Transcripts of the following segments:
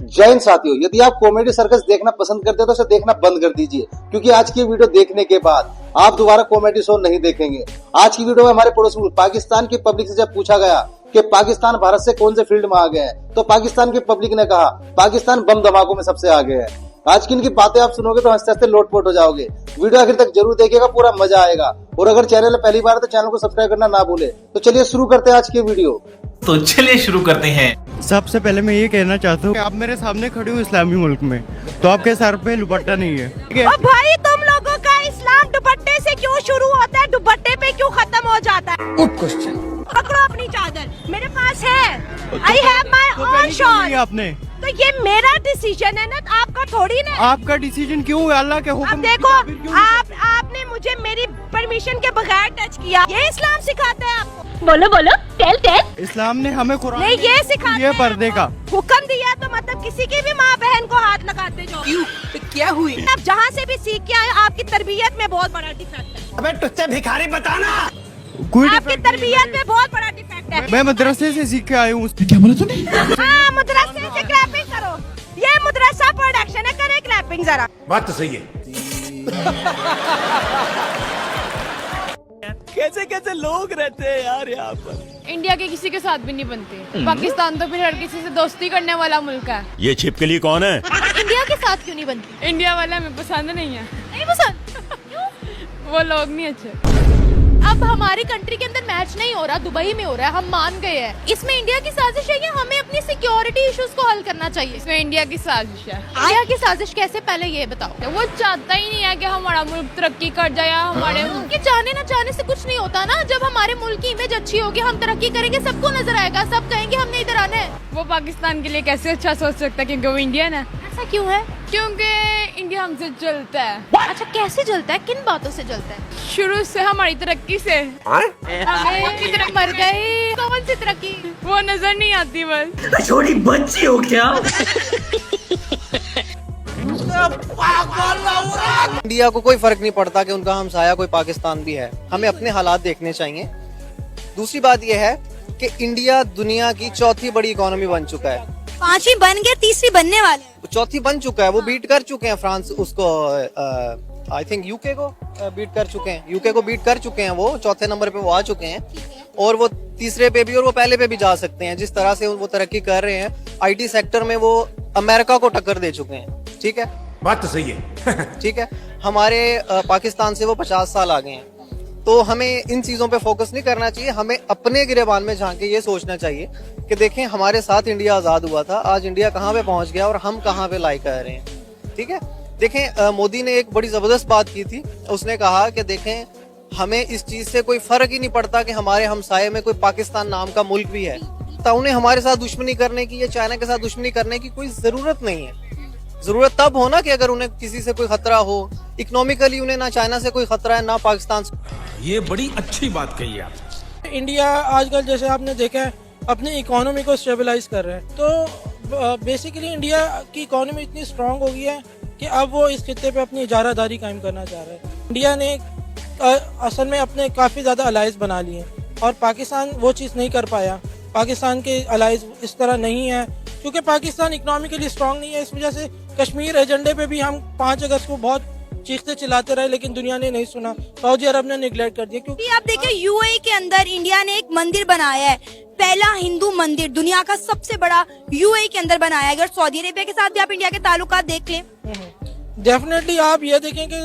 जय हिंद साथियों, यदि आप कॉमेडी सर्कस देखना पसंद करते हैं तो इसे देखना बंद कर दीजिए, क्योंकि आज की वीडियो देखने के बाद आप दोबारा कॉमेडी शो नहीं देखेंगे। आज की वीडियो में हमारे पड़ोसी मुल्क पाकिस्तान की पब्लिक से जब पूछा गया कि पाकिस्तान भारत से कौन से फील्ड में आगे है, तो पाकिस्तान की पब्लिक ने कहा पाकिस्तान बम धमाकों में सबसे आगे है। आज की इनकी बातें आप सुनोगे तो हंसते हंसते लोटपोट हो जाओगे। वीडियो आखिर तक जरूर देखिएगा, पूरा मजा आएगा। और अगर चैनल पहली बार है तो चैनल को सब्सक्राइब करना ना भूले। तो चलिए शुरू करते हैं आज की वीडियो। तो चलिए शुरू करते हैं। सबसे पहले मैं ये कहना चाहता हूँ कि आप मेरे सामने खड़े हो इस्लामी मुल्क में, तो आपके सर पे दुपट्टा नहीं है, ठीक है? और भाई तुम लोगों का इस्लाम दुपट्टे से क्यों शुरू होता है, दुपट्टे पे क्यों खत्म हो जाता है? Good question. पकड़ो अपनी चादर, मेरे पास है। I have my own shawl. आपने तो ये मेरा डिसीजन है ना, आपका थोड़ी ना। आपका डिसीजन क्यों है? अल्लाह के हुक्म। अब देखो, आपने मुझे मेरी परमिशन के बगैर टच किया, ये इस्लाम सिखाता है आपको? बोलो बोलो, टेल। इस्लाम ने हमें कुरान नहीं, ये सिखाता ये पर्दे का हुक्म दिया, तो मतलब किसी की भी माँ बहन को हाथ लगाते जाओ। क्यों? तो क्या हुई? आप जहाँ से भी सीख के आए, आपकी तरबियत में बहुत बड़ा डिफेक्ट है। अबे तुझसे भिखारी बताना। कोई आपकी डिफेक्ट नहीं तरबियत में बहुत बड़ा डिफेक्ट है। मैं मदरसे से सीख के आया हूँ। क्या बोला तूने? हाँ, मदरसे से क्रैपिंग करो। ये मदरसा प्रोडक्शन है, करे क्रैपिंग जरा। बात तो सही है। कैसे कैसे लोग रहते हैं यार यहाँ पर। इंडिया के किसी के साथ भी नहीं बनते। पाकिस्तान तो फिर हर किसी से दोस्ती करने वाला मुल्क है। ये छिपकली कौन है? इंडिया के साथ क्यों नहीं बनती? इंडिया वाला हमें पसंद नहीं है। नहीं पसंद? क्यों? वो लोग नहीं अच्छे। अब हमारी कंट्री के अंदर मैच नहीं हो रहा, दुबई में हो रहा है, हम मान गए हैं। इसमें इंडिया की साजिश है या हमें अपनी सिक्योरिटी इश्यूज को हल करना चाहिए? इसमें इंडिया की साजिश है। इंडिया की साजिश कैसे, पहले ये बताओ। वो चाहता ही नहीं है कि हमारा मुल्क तरक्की कर जाए, हमारे मुल्क के चाहने ना चाहने से कुछ नहीं होता ना। जब हमारे मुल्क की इमेज अच्छी होगी, हम तरक्की करेंगे, सबको नजर आएगा, सब कहेंगे हमने इधर आना है। वो पाकिस्तान के लिए कैसे अच्छा सोच सकता है, क्योंकि वो इंडियन है। ऐसा क्यों है? क्योंकि इंडिया हमसे जलता है। अच्छा, कैसे जलता है, किन बातों से जलता है? शुरू से हमारी तरक्की से। हमें की तरफ मर गए। कौन सी तरक्की? वो नजर नहीं आती बस। छोटी बच्ची हो क्या? इंडिया को कोई फर्क नहीं पड़ता कि उनका हमसाया कोई पाकिस्तान भी है। हमें अपने हालात देखने चाहिए। दूसरी बात यह है कि इंडिया दुनिया की चौथी बड़ी इकोनॉमी बन चुका है। 5वीं बन गया, 3री बनने वाले। चौथी बन चुका है, वो बीट कर चुके हैं फ्रांस उसको, आई थिंक यूके को बीट कर चुके हैं। यूके को बीट कर चुके हैं, वो चौथे नंबर पे वो आ चुके हैं, और वो तीसरे पे भी और वो पहले पे भी जा सकते हैं। जिस तरह से वो तरक्की कर रहे हैं आईटी सेक्टर में, वो अमेरिका को टक्कर दे चुके हैं। ठीक है, बात तो सही है। ठीक है, हमारे पाकिस्तान से वो 50 साल आगे हैं। तो हमें इन चीजों पे फोकस नहीं करना चाहिए। हमें अपने गिरेबान में झांक के ये सोचना चाहिए कि देखें हमारे साथ इंडिया आजाद हुआ था, आज इंडिया कहाँ पे पहुंच गया और हम कहाँ पे लाई कर रहे हैं। ठीक है, देखें मोदी ने एक बड़ी जबरदस्त बात की थी। उसने कहा कि देखें हमें इस चीज से कोई फर्क ही नहीं पड़ता कि हमारे हमसाये में कोई पाकिस्तान नाम का मुल्क भी है। तो उन्हें हमारे साथ दुश्मनी करने की या चाइना के साथ दुश्मनी करने की कोई जरूरत नहीं है। जरूरत तब हो ना कि अगर उन्हें किसी से कोई खतरा हो। इकोनॉमिकली उन्हें ना चाइना से कोई खतरा है, ना पाकिस्तान से। ये बड़ी अच्छी बात कही आप। इंडिया आजकल जैसे आपने देखा है अपनी इकोनॉमी को स्टेबलाइज कर रहा है, तो बेसिकली इंडिया की इकोनॉमी इतनी स्ट्रांग हो गई है कि अब वो इस खित्ते पे अपनी इजारादारी कायम करना चाह रहा है। इंडिया ने असल में अपने काफ़ी ज़्यादा अलाइज बना लिए और पाकिस्तान वो चीज़ नहीं कर पाया। पाकिस्तान के अलाइज इस तरह नहीं है क्योंकि पाकिस्तान इकोनॉमिकली स्ट्रांग नहीं है। इस वजह से कश्मीर एजेंडे पे भी हम 5 अगस्त को बहुत चीखते चिल्लाते रहे, लेकिन दुनिया ने नहीं सुना। सऊदी अरब ने निगलेक्ट कर दिया। क्योंकि आप देखिए यूएई के अंदर इंडिया ने एक मंदिर बनाया है, पहला हिंदू मंदिर दुनिया का सबसे बड़ा यूएई के अंदर बनाया है। अगर सऊदी अरेबिया के साथ भी आप इंडिया के ताल्लुकात देख लें, डेफिनेटली आप ये देखें कि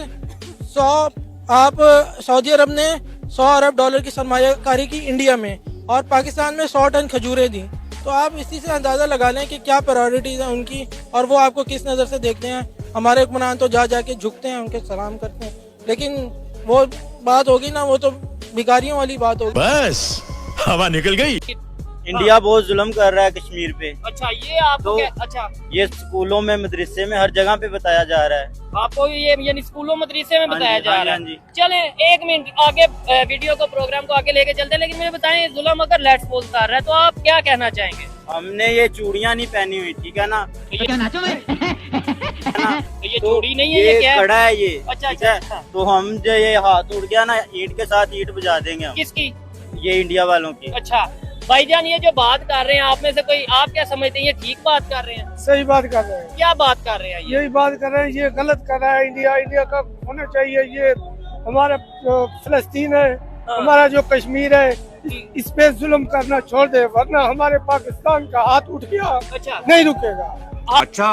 सऊदी अरब ने $100 अरब की सरमायाकारी की इंडिया में, और पाकिस्तान में 100 टन खजूरें दी। तो आप इसी से अंदाजा लगा लें कि क्या प्रायोरिटीज हैं उनकी और वो आपको किस नज़र से देखते हैं। हमारे हुक्मरान तो जाके झुकते हैं, उनके सलाम करते हैं, लेकिन वो बात होगी ना, वो तो भिखारियों वाली बात होगी। बस हवा निकल गई। इंडिया बहुत जुल्म कर रहा है कश्मीर पे। अच्छा, ये आपको तो अच्छा, ये स्कूलों में, मदरसे में, हर जगह पे बताया जा रहा है। आपको ये यानी स्कूलों मदरसे में बताया जा रहा है। जी। चलें 1 मिनट आगे वीडियो को, प्रोग्राम को आगे लेके चलते हैं, लेकिन मुझे बताएं जुल्म अगर लेट्स पोज कर रहा है तो आप क्या कहना चाहेंगे? हमने ये चूड़ियाँ नहीं पहनी हुई, ठीक है ना? ये चूड़ी नहीं है, ये क्या है? कड़ा है ये। अच्छा, ठीक है? अच्छा। तो हम जो ये हाथ उड़ गया ना, ईंट के साथ ईंट बजा देंगे हम। किसकी? ये इंडिया वालों की। अच्छा, भाईजान ये जो बात कर रहे हैं आप में से कोई, आप क्या समझते हैं ये ठीक बात कर रहे हैं? सही बात कर रहे हैं। क्या बात कर रहे हैं ये? यही बात कर रहे हैं, ये गलत कर रहा है इंडिया। इंडिया का होना चाहिए। ये हमारा जो फिलिस्तीन है, हमारा जो कश्मीर है, इस पे जुल्म करना छोड़ दे, वरना हमारे पाकिस्तान का हाथ उठ गया अच्छा नहीं रुकेगा। अच्छा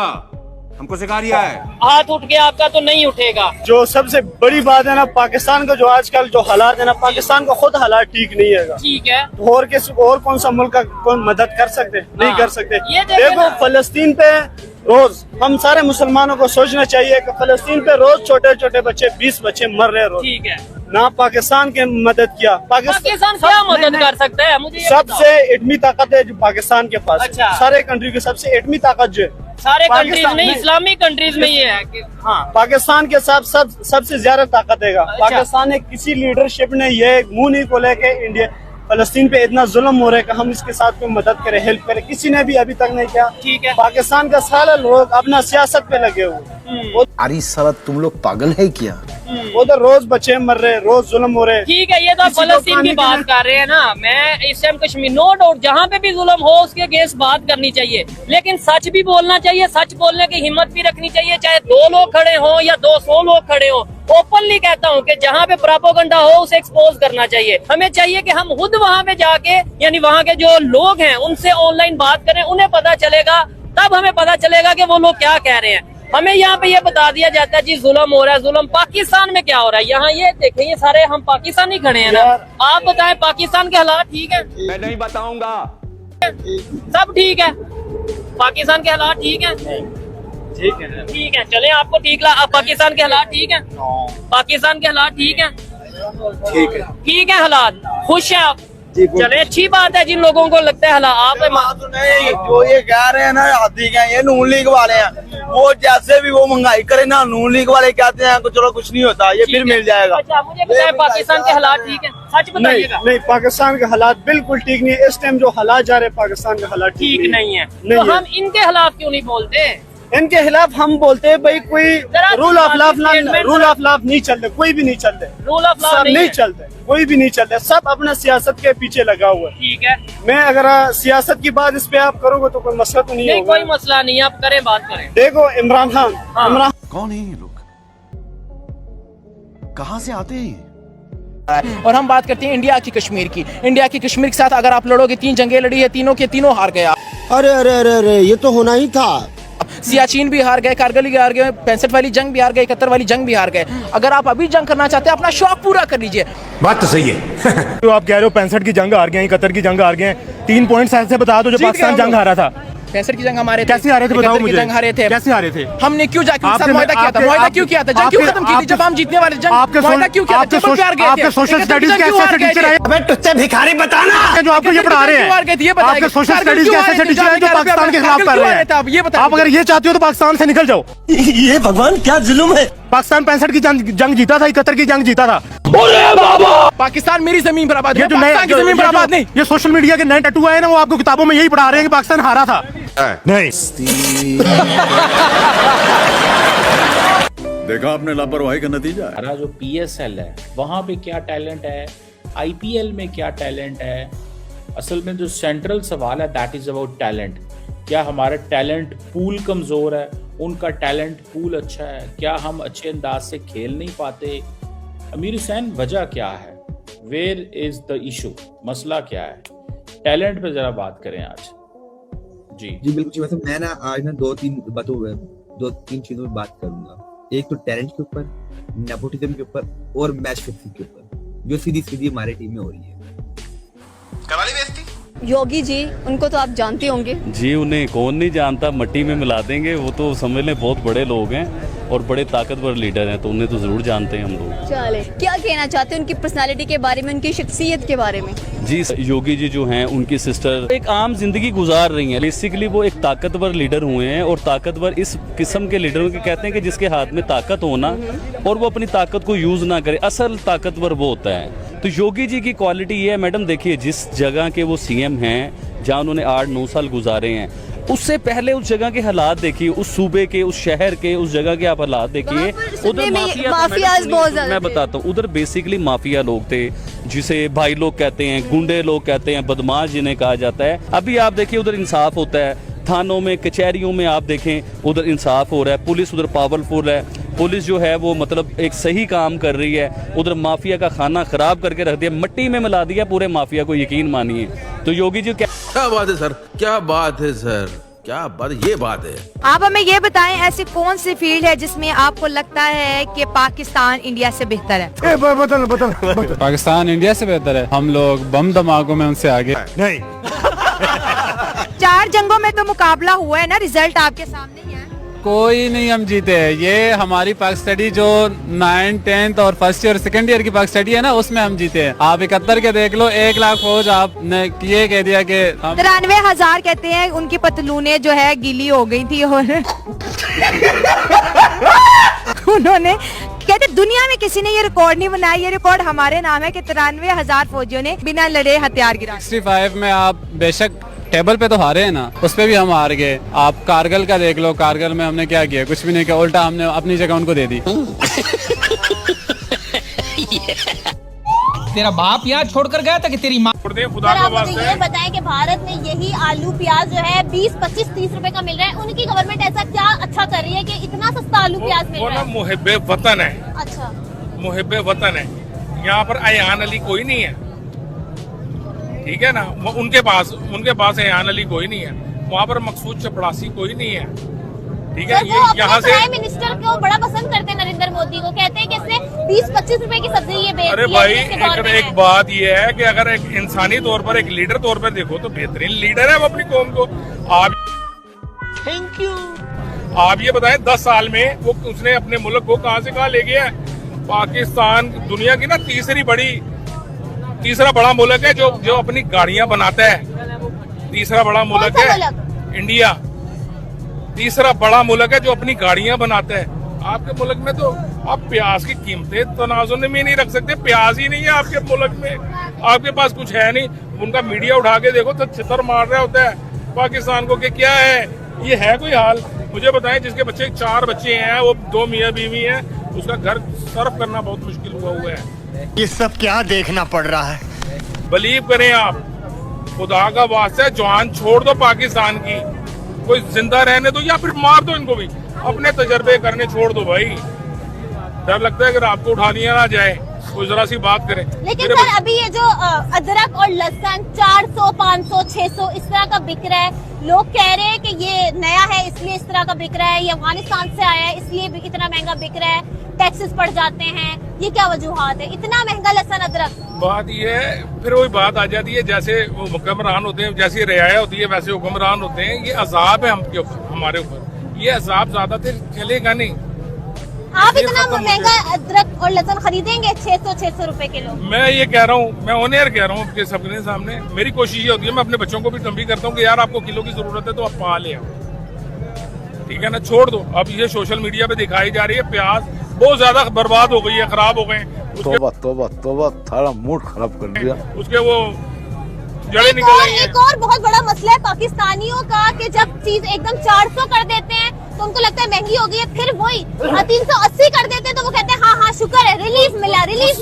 हमको सिखा रिया है। हाथ उठ गया आपका तो नहीं उठेगा। जो सबसे बड़ी बात है ना, पाकिस्तान का जो आजकल जो हालात है ना, पाकिस्तान का खुद हालात ठीक नहीं है। ठीक है, और कौन सा मुल्क का कोई मदद कर सकते? नहीं कर सकते। ये देखो फलस्तीन पे रोज हम सारे मुसलमानों को सोचना चाहिए कि फलस्तीन पे रोज छोटे छोटे बच्चे 20 बच्चे मर रहे रोज। ठीक है, ना पाकिस्तान के मदद किया। पाकिस्तान क्या मदद कर सकता है मुझे ये सबसे एटमी ताकत है जो पाकिस्तान के पास। अच्छा। सारे कंट्री की सबसे एटमी ताकत जो है सारे कंट्रीज पाकिस्तान में, में- इस्लामिक कंट्रीज में ये है कि हाँ पाकिस्तान के साथ सबसे ज्यादा ताकत है। पाकिस्तान ने किसी लीडरशिप ने ये मुंह नहीं खोला कि इंडिया फलस्तीन पे इतना जुल्म हो रहा है कि हम इसके साथ कोई मदद करें, हेल्प करें। किसी ने भी अभी तक नहीं किया। ठीक है। पाकिस्तान का सारे लोग अपना सियासत पे लगे हुए। अरे साला तुम लोग पागल है क्या? उधर रोज बच्चे मर रहे, रोज जुल्म हो रहे। ठीक है, ये तो आप किसी को फलस्तीन की पानी बात कर रहे हैं ना। मैं इस टाइम कश्मीर, नो डाउट, जहाँ पे भी जुल्म हो उसके अगेंस्ट बात करनी चाहिए, लेकिन सच भी बोलना चाहिए। सच बोलने की हिम्मत भी रखनी चाहिए, चाहे 2 लोग खड़े हों या 200 लोग खड़े हों। ओपनली कहता हूँ कि जहाँ पे प्रोपेगेंडा हो उसे एक्सपोज करना चाहिए। हमें चाहिए कि हम खुद वहाँ पे जाके, यानी वहाँ के जो लोग हैं उनसे ऑनलाइन बात करें, उन्हें पता चलेगा, तब हमें पता चलेगा कि वो लोग क्या कह रहे हैं। हमें यहाँ पे ये बता दिया जाता है जी जुल्म हो रहा है, जुल्म पाकिस्तान में क्या हो रहा है। यहाँ ये देखें, ये सारे हम पाकिस्तानी खड़े हैं ना। आप बताएं पाकिस्तान के हालात ठीक है? मैं नहीं बताऊंगा। सब ठीक है? पाकिस्तान के हालात ठीक है? ठीक है, चले आपको ठीक लगा। पाकिस्तान के हालात ठीक है? पाकिस्तान के हालात ठीक है? ठीक है हालात, खुश है आप? चले अच्छी बात है। जिन लोगों को लगता है हालात, आप नहीं, जो ये कह रहे हैं ना हाथी क्या, ये नून लीग वाले हैं। वो जैसे भी वो महंगाई करे ना, नून लीग वाले कहते हैं कि चलो कुछ नहीं होता, ये फिर मिल जाएगा। अच्छा मुझे बताएं पाकिस्तान के हालात ठीक है? सच बताइएगा। नहीं, पाकिस्तान के हालात बिल्कुल ठीक नहीं है। इस टाइम जो हालात जा रहे हैं पाकिस्तान के हालात ठीक नहीं है, नहीं तो है। हम इनके खिलाफ क्यों नहीं बोलते? इनके खिलाफ हम बोलते हैं भाई कोई रूल ऑफ लॉ नहीं चलते, कोई भी नहीं चलते, रूल ऑफ लॉ सब नहीं नहीं है। चलते, कोई भी नहीं चलते, सब अपना सियासत के पीछे लगा हुआ है। ठीक है, मैं अगर सियासत की बात इस पे आप करोगे तो कोई मसला तो नहीं नहीं होगा। कोई मसला नहीं, आप करें, बात करें। देखो इमरान खान, इमरान कौन है ये लोग? कहाँ से आते हैं? और हम बात करते हैं इंडिया की कश्मीर की। इंडिया की कश्मीर के साथ अगर आप लड़ोगे, 3 जंगें लड़ी है, तीनों के तीनों हार गया। अरे अरे अरे अरे ये तो होना ही था। सियाचिन भी हार गए, कारगिल भी हार गए, 65 वाली जंग भी हार गए, 71 वाली जंग भी हार गए। अगर आप अभी जंग करना चाहते हैं, अपना शौक पूरा कर लीजिए। बात तो सही है। तो आप कह रहे हो 65 की जंग हार गए, 71 की जंग हार गए, 3 पॉइंट ऐसे बता दो जो जीत पाकिस्तान गए हम जंग हारा था। 65 की जंग हमारे थे। कैसे हारे थे बताओ 71 की मुझे? जंग हारे थे। कैसे हारे थे? हमने क्यों जाके उनके साथ आपके- मुआहदा किया था? आपके- मुआहदा क्यों किया था? जंग क्यों खत्म की थी? जब हम जीतने वाले जंग आपके मुआहदा क्यों किया था? आपके जब हम प्यार गए थे। आपके सोशल 71 स्टडीज की के जंग क्यों ऐसे हार गए टीचर थे? आए तुझसे भिखारी बताना जो आपको ये पढ़ा रहे हैं। आपके सोशल स्टडीज के ऐसे टीचर आए जो पाकिस्तान के खिलाफ कर रहे हैं। ये बताइए। आप अगर ये चाहते हो तो पाकिस्तान से निकल जाओ। ये भगवान क्या जुल्म है। पाकिस्तान 65 की जंग जीता था, 71 की जंग जीता था। पाकिस्तान मेरी जमीन पर आबाद है, ये जो नए पाकिस्तान की जमीन पर आबाद नहीं। ये सोशल मीडिया के नए टैटू आए ना, वो आपको किताबों में यही पढ़ा रहे हैं कि पाकिस्तान हारा था। नहीं देखा आपने लापरवाही का नतीजा है। हमारा जो PSL है वहाँ पे क्या टैलेंट है, IPL में क्या टैलेंट है। असल में जो सेंट्रल सवाल है दैट इज़ अबाउट टैलेंट। क्या हमारा टैलेंट पूल कमज़ोर है, उनका टैलेंट पूल अच्छा है? क्या हम अच्छे अंदाज से खेल नहीं पाते? अमीर हुसैन, वजह क्या है? Where is the issue? मसला क्या है? टैलेंट पे ज़रा बात करें आज। जी बिल्कुल जी। वैसे मैं ना आज ना 2-3 चीजों में बात करूंगा। एक तो टैलेंट के ऊपर, नेपोटिज्म के ऊपर और मैच फिक्सिंग के ऊपर, जो सीधी सीधी हमारे टीम में हो रही है। कराली बेइज्जती? योगी जी, उनको तो आप जानते होंगे। जी उन्हें कौन नहीं जानता, मट्टी में मिला देंगे। वो तो समझ लें बहुत बड़े लोग हैं और बड़े ताकतवर लीडर हैं, तो उन्हें तो ज़रूर जानते हैं हम लोग। चले, क्या कहना चाहते हैं उनकी पर्सनालिटी के बारे में, उनकी शख्सियत के बारे में? जी योगी जी जो हैं, उनकी सिस्टर एक आम जिंदगी गुजार रही हैं। बेसिकली वो एक ताकतवर लीडर हुए हैं, और ताकतवर इस किस्म के लीडरों के कहते हैं कि जिसके हाथ में ताकत होना और वो अपनी ताकत को यूज़ ना करे, असल ताकतवर वो होता है। तो योगी जी की क्वालिटी ये है मैडम, देखिए जिस जगह के वो CM हैं, जहाँ उन्होंने 8-9 साल गुजारे हैं, उससे पहले उस जगह के हालात देखिए, उस सूबे के, उस शहर के, उस जगह के आप हालात देखिए। उधर माफियाज बहुत ज्यादा मैं बताता हूँ, उधर बेसिकली माफिया लोग थे, जिसे भाई लोग कहते हैं, गुंडे लोग कहते हैं, बदमाश जिन्हें कहा जाता है। अभी आप देखिए उधर इंसाफ होता है, थानों में, कचहरियों में आप देखें उधर इंसाफ हो रहा है, पुलिस उधर पावरफुल है, पुलिस जो है वो मतलब एक सही काम कर रही है। उधर माफिया का खाना खराब करके रख दिया, मिट्टी में मिला दिया पूरे माफिया को, यकीन मानिए। तो योगी जी क्या बात है सर, क्या बात है सर, क्या बात, ये बात है। आप हमें ये बताएं, ऐसी कौन सी फील्ड है जिसमें आपको लगता है कि पाकिस्तान इंडिया से बेहतर है? बदल पाकिस्तान इंडिया से बेहतर है, हम लोग बम धमाकों में उनसे आगे नहीं। 4 जंगों में तो मुकाबला हुआ है ना, रिजल्ट आपके सामने ही है। कोई नहीं हम जीते हैं, ये हमारी पाक स्टडी जो 9th 10th और फर्स्ट ईयर सेकंड ईयर की पाक स्टडी है ना, उसमें हम जीते हैं। आप 71 के देख लो, 1 लाख फौज आपने ये कह दिया कि 93,000 कहते हैं उनकी पतलूने जो है गीली हो गई थी और उन्होंने कहते दुनिया में किसी ने ये रिकॉर्ड नहीं बनाया, ये रिकॉर्ड हमारे नाम है कि 93,000 फौजियों ने बिना लड़े हथियार गिरा। 65 में आप बेशक टेबल पे तो हारे हैं ना, उस पे भी हम हार गए। आप कारगिल का देख लो, कारगिल में हमने क्या किया, कुछ भी नहीं किया, उल्टा हमने अपनी जगह उनको दे दी। तेरा बाप यहाँ छोड़कर गया था कि तेरी माँ? सर आप मुझे ये बताएं कि भारत में यही आलू प्याज जो है 20, 25, 30 रुपए का मिल रहा है, उनकी गवर्नमेंट ऐसा क्या अच्छा कर रही है कि इतना सस्ता आलू प्याज मिल रहा है? मुहिब्बे वतन है। अच्छा, मुहिब्बे वतन है, यहाँ पर अयान अली कोई नहीं है, ठीक है ना। उनके पास अयान अली कोई नहीं है, वहाँ पर मकसूद चपड़ासी कोई नहीं है, ठीक है। ये यहाँ से प्राइम मिनिस्टर को बड़ा पसंद करते हैं, नरेंद्र मोदी को, कहते हैं कि इसने 20-25 रुपए की सब्जी ये बेच अरे भाई एक बात ये है कि अगर एक इंसानी तौर पर, एक लीडर तौर पर देखो तो बेहतरीन लीडर है वो अपनी कौम को। आप थैंक यू। आप ये बताएं 10 साल में वो उसने अपने मुल्क को कहां से कहां ले गया है। पाकिस्तान दुनिया की ना तीसरा बड़ा मुल्क है जो अपनी गाड़ियां बनाता है। तीसरा बड़ा मुल्क है इंडिया, तीसरा बड़ा मुल्क है जो अपनी गाड़ियां बनाता है। आपके मुल्क में तो आप प्याज की कीमतें तनाजुर में नहीं रख सकते, प्याज ही नहीं है आपके मुल्क में, आपके पास कुछ है नहीं। उनका मीडिया उठा के देखो तो छितर मार रहा होता है पाकिस्तान को कि क्या है, ये है कोई हाल? मुझे बताएं जिसके 4 बच्चे हैं, वो 2 मियाँ बीवी हैं, उसका घर सर्व करना बहुत मुश्किल हुआ है। ये सब क्या देखना पड़ रहा है? बिलीव करें आप, खुदा का वास्ता जान छोड़ दो पाकिस्तान की, कोई जिंदा रहने दो या फिर मार दो इनको भी, अपने तजर्बे करने छोड़ दो भाई। डर लगता है कि रात को उठा लिया ना जाए, कोई जरा सी बात करे। लेकिन सर अभी ये जो अदरक और लहसुन 400, 500, 600 इस तरह का बिक रहा है, लोग कह रहे हैं कि ये नया है इसलिए इस तरह का बिक रहा है, ये अफगानिस्तान से आया है इसलिए भी इतना महंगा बिक रहा है, टैक्सेस बढ़ जाते हैं, ये क्या वजूहात है इतना महंगा लहसुन अदरक? बात ये है, फिर वही बात आ जाती है, जैसे वो हुक्मरान होते हैं, जैसी रियाया होती है वैसे हुक्मरान होते हैं। ये अजाब है हमारे ऊपर, ये अजाब ज्यादा देर चलेगा नहीं। आप इतना महंगा अदरक और लहसुन खरीदेंगे 600 रुपए किलो? मैं ये कह रहा हूँ, मैं ऑनएयर कह रहा हूँ आपके सबके सामने, मेरी कोशिश ये होती है, मैं अपने बच्चों को भी तंबी करता हूँ कि यार आपको किलो की जरूरत है तो आप पा ले आओ, ठीक है ना, छोड़ दो। अब ये सोशल मीडिया पे दिखाई जा रही है प्याज बहुत ज्यादा बर्बाद हो गई है, खराब हो गए। तोबा थारा मूड खराब कर दिया। उसके वो जड़ें निकल रही हैं। एक और बहुत बड़ा मसला है पाकिस्तानियों का कि जब चीज एकदम 400 कर देते हैं तो उनको लगता है महंगी हो गई है, फिर वही 380 कर देते हैं तो वो कहते हैं हाँ शुक्र है, रिलीफ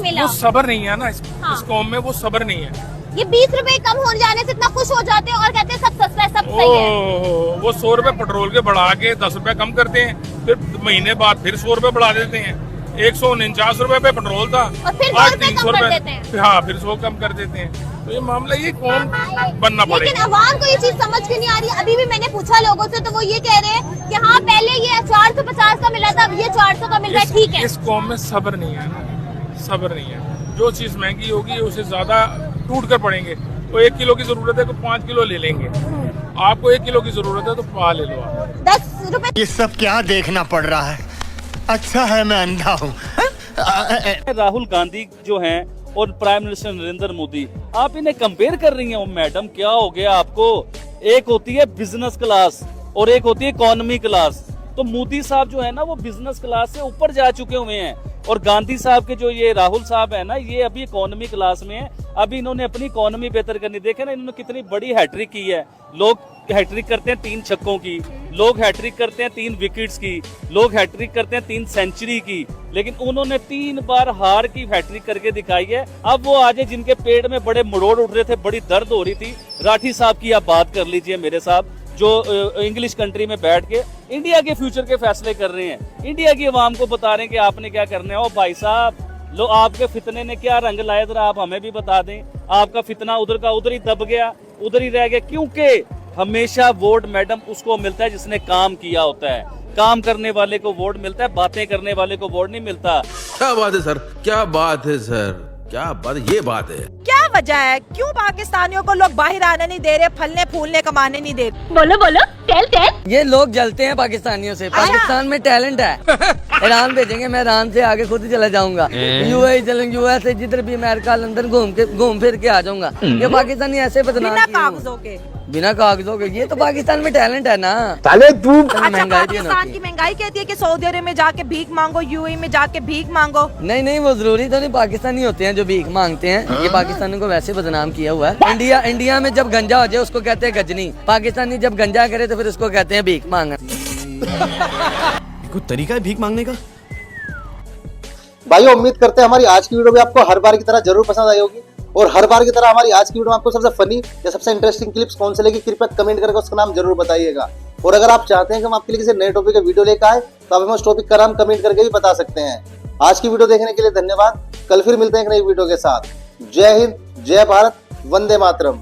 मिला। वो सब्र नहीं है ना इस कौम में, वो सब्र नहीं है। ये 20 रुपए कम हो जाने से इतना खुश हो जाते हैं और कहते हैं सब सस्ता है, सब सही है। वो 100 रुपए पेट्रोल के बढ़ा के 10 रुपए कम करते हैं, फिर महीने बाद फिर 100 रुपए बढ़ा देते हैं। 149 रुपए पे पेट्रोल था और फिर 100 रुपए कम कर देते हैं। हाँ, फिर 100 कम कर देते हैं। तो ये मामला ये कौन बनना पड़ेगा। लेकिन अवाम को ये चीज समझ के नहीं आ रही। अभी भी मैंने पूछा लोगों से तो वो ये कह रहे हैं कि हाँ पहले ये 450 का मिला था, अब ये 400 का मिल रहा है, ठीक है। इस कौम में सब्र नहीं है ना, सब्र नहीं है। जो चीज महंगी होगी उसे ज्यादा टूट कर पड़ेंगे। तो 1 किलो की जरूरत है तो 5 किलो ले लेंगे, आपको 1 किलो की जरूरत है तो पा ले लो आप। 10 रुपए। ये सब क्या देखना पड़ रहा है? अच्छा है मैं अंधा हूँ। राहुल गांधी जो हैं और प्राइम मिनिस्टर नरेंद्र मोदी, आप इन्हें कंपेयर कर रही हैं। मैडम क्या हो गया आपको? एक होती है बिजनेस क्लास और एक होती है इकोनॉमी क्लास। तो मोदी साहब जो है ना वो बिजनेस क्लास से ऊपर जा चुके हुए हैं, और गांधी साहब के जो ये राहुल साहब है ना, ये अभी इकोनॉमी क्लास में है। अभी इन्होंने अपनी इकोनॉमी बेहतर करनी, देखे ना इन्होंने कितनी बड़ी हैट्रिक की है। लोग हैट्रिक करते हैं 3 छक्कों की, लोग हैट्रिक करते हैं 3 विकेट्स की, लोग हैट्रिक करते हैं 3 सेंचुरी की, लेकिन उन्होंने 3 बार हार की हैट्रिक करके दिखाई है। अब वो आज जिनके पेट में बड़े मरोड़ उठ रहे थे, बड़ी दर्द हो रही थी, राठी साहब की आप बात कर लीजिए मेरे साहब, जो इंग्लिश कंट्री में बैठ के इंडिया के फ्यूचर के फैसले कर रहे हैं, इंडिया की आवाम को बता रहे हैं कि आपने क्या करना है। ओ भाई साहब, लो आपके फितने ने क्या रंग लाया, जरा आप हमें भी बता दें। आपका फितना उधर का उधर ही दब गया, उधर ही रह गया, क्योंकि हमेशा वोट मैडम उसको मिलता है जिसने काम किया होता है। काम करने वाले को वोट मिलता है, बातें करने वाले को वोट नहीं मिलता। क्या बात है सर, क्या बात है सर, क्या बात, ये बात है। क्या वजह है, क्यों पाकिस्तानियों को लोग बाहर आने नहीं दे रहे, फलने फूलने कमाने नहीं दे रहे? बोलो बोलो, टेल। ये लोग जलते हैं पाकिस्तानियों से। पाकिस्तान में टैलेंट है। ईरान भेजेंगे, मैं ईरान से आगे खुद ही चला जाऊंगा। यूएई चलेंगे, यूएस से जिधर भी अमेरिका लंदन घूम फिर के आ जाऊंगा। ये पाकिस्तानी ऐसे बदनाम बिना कागजों के, बिना कागजों के। ये तो पाकिस्तान में टैलेंट है ना। पाकिस्तान की महंगाई कहती है कि सऊदी अरब में जाके भीख मांगो, यूएई में जाके भीख मांगो। नहीं, वो जरूरी तो नहीं पाकिस्तानी होते हैं जो भीख मांगते हैं। ये पाकिस्तानी को वैसे बदनाम किया हुआ है। इंडिया में जब गंजा हो जाए उसको कहते हैं गजनी, पाकिस्तानी जब गंजा करे तो फिर उसको कहते हैं भीख मांगना। कोई तरीका है भीख मांगने का? भाइयों, उम्मीद करते हैं हमारी आज की वीडियो भी आपको हर बार की तरह जरूर पसंद आई होगी, और हर बार की तरह हमारी आज की वीडियो में आपको सबसे फनी या सबसे इंटरेस्टिंग क्लिप्स कौन से लगी, कृपया कमेंट करके उसका नाम जरूर बताइएगा। और अगर आप चाहते हैं कि हम आपके लिए किसी नए टॉपिक का वीडियो लेकर आए तो आप हमें उस टॉपिक का नाम कमेंट करके भी बता सकते हैं। आज की वीडियो देखने के लिए धन्यवाद। कल फिर मिलते हैं एक नई वीडियो के साथ। जय हिंद, जय भारत, वंदे मातरम।